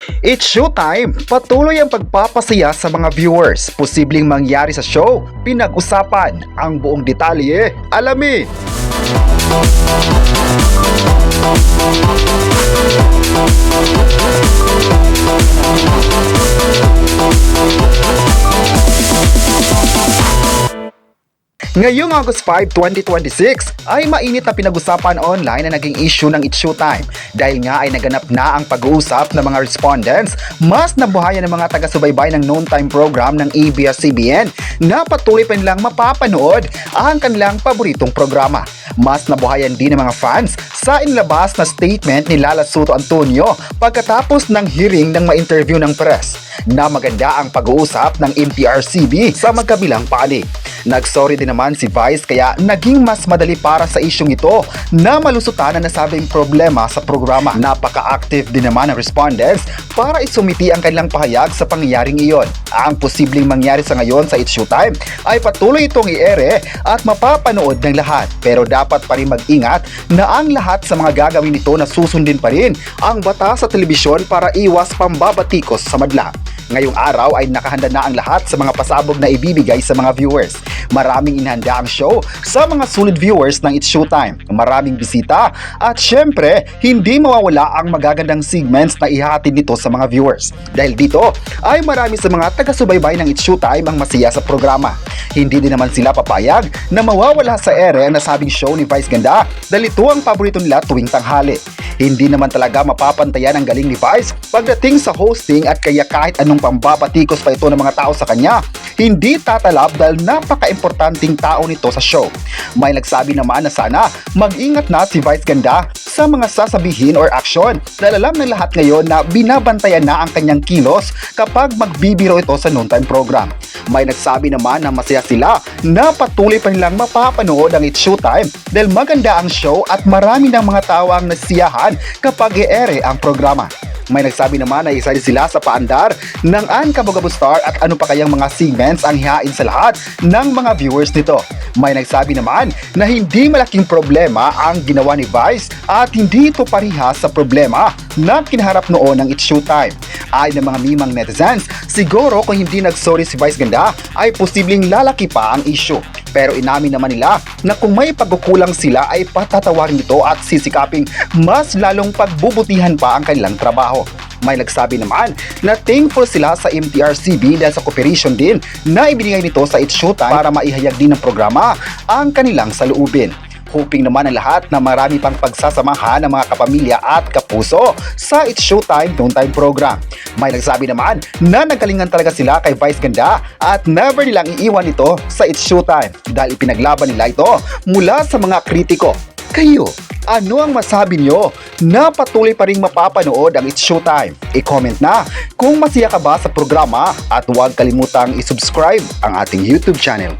It's showtime! Patuloy ang pagpapasaya sa mga viewers. Posibleng mangyari sa show. Pinag-usapan ang buong detalye. Alamin! Ngayong August 5, 2026 ay mainit na pinag-usapan online na naging issue ng It's Showtime dahil nga ay naganap na ang pag-uusap ng mga respondents, mas nabuhayan ng mga taga-subaybay ng noon time program ng ABS-CBN na patuloy pa nilang mapapanood ang kanilang paboritong programa. Mas nabuhayan din ng mga fans sa inilabas na statement ni Lala Soto Antonio pagkatapos ng hearing ng ma-interview ng press na maganda ang pag-uusap ng MTRCB sa magkabilang panig. Nagsorry din naman si Vice kaya naging mas madali para sa isyong ito na malusutan ang nasabing problema sa programa. Napaka-active din naman ng respondents para isumiti ang kanilang pahayag sa pangyayaring iyon. Ang posibleng mangyari sa ngayon sa It's Showtime ay patuloy itong i-ere at mapapanood ng lahat. Pero dapat pa rin mag-ingat na ang lahat sa mga gagawin nito na susundin pa rin ang batas sa telebisyon para iwas pambabatikos sa madla. Ngayong araw ay nakahanda na ang lahat sa mga pasabog na ibibigay sa mga viewers. Maraming inihanda ang show sa mga solid viewers ng It's Showtime. Maraming bisita at syempre, hindi mawawala ang magagandang segments na ihahatid nito sa mga viewers. Dahil dito ay marami sa mga taga-subaybay ng It's Showtime ang masaya sa programa. Hindi din naman sila papayag na mawawala sa ere ang nasabing show ni Vice Ganda dahil ito ang paborito nila tuwing tanghali. Hindi naman talaga mapapantayan ang galing ni Vice pagdating sa hosting at kaya kahit anong pambabatikos pa ito ng mga tao sa kanya, hindi tatalab dahil napaka-importanting tao nito sa show. May nagsabi naman na sana mag-ingat na si Vice Ganda sa mga sasabihin or action dahil alam ng lahat ngayon na binabantayan na ang kanyang kilos kapag magbibiro ito sa noontime program. May nagsabi naman na masaya sila na patuloy pa nilang mapapanood ang It's Showtime dahil maganda ang show at marami ng mga tao ang nasiyahan kapag i-ere ang programa. May nagsabi naman na isa sila sa paandar ng An Kabogabo Star at ano pa kayang mga segments ang hihain sa lahat ng mga viewers nito. May nagsabi naman na hindi malaking problema ang ginawa ni Vice at hindi ito parihas sa problema na kinaharap noon ng It's Showtime. Ayon ng mga mimang netizens, siguro kung hindi nagsorry si Vice Ganda ay posibleng lalaki pa ang issue. Pero inamin naman nila na kung may pagkukulang sila ay patatawarin ito at sisikaping mas lalong pagbubutihan pa ang kanilang trabaho. May nagsabi naman na thankful sila sa MTRCB dahil sa cooperation din na ibinigay nito sa It's Showtime para maihayag din ng programa ang kanilang saloobin. Hoping naman ang lahat na marami pang pagsasamahan ng mga kapamilya at kapuso sa It's Showtime noontime program. May nagsabi naman na nagalingan talaga sila kay Vice Ganda at never nilang iiwan ito sa It's Showtime dahil ipinaglaban nila ito mula sa mga kritiko. Kayo, ano ang masabi nyo na patuloy pa rin mapapanood ang It's Showtime? I-comment na kung masaya ka ba sa programa at huwag kalimutang i-subscribe ang ating YouTube channel.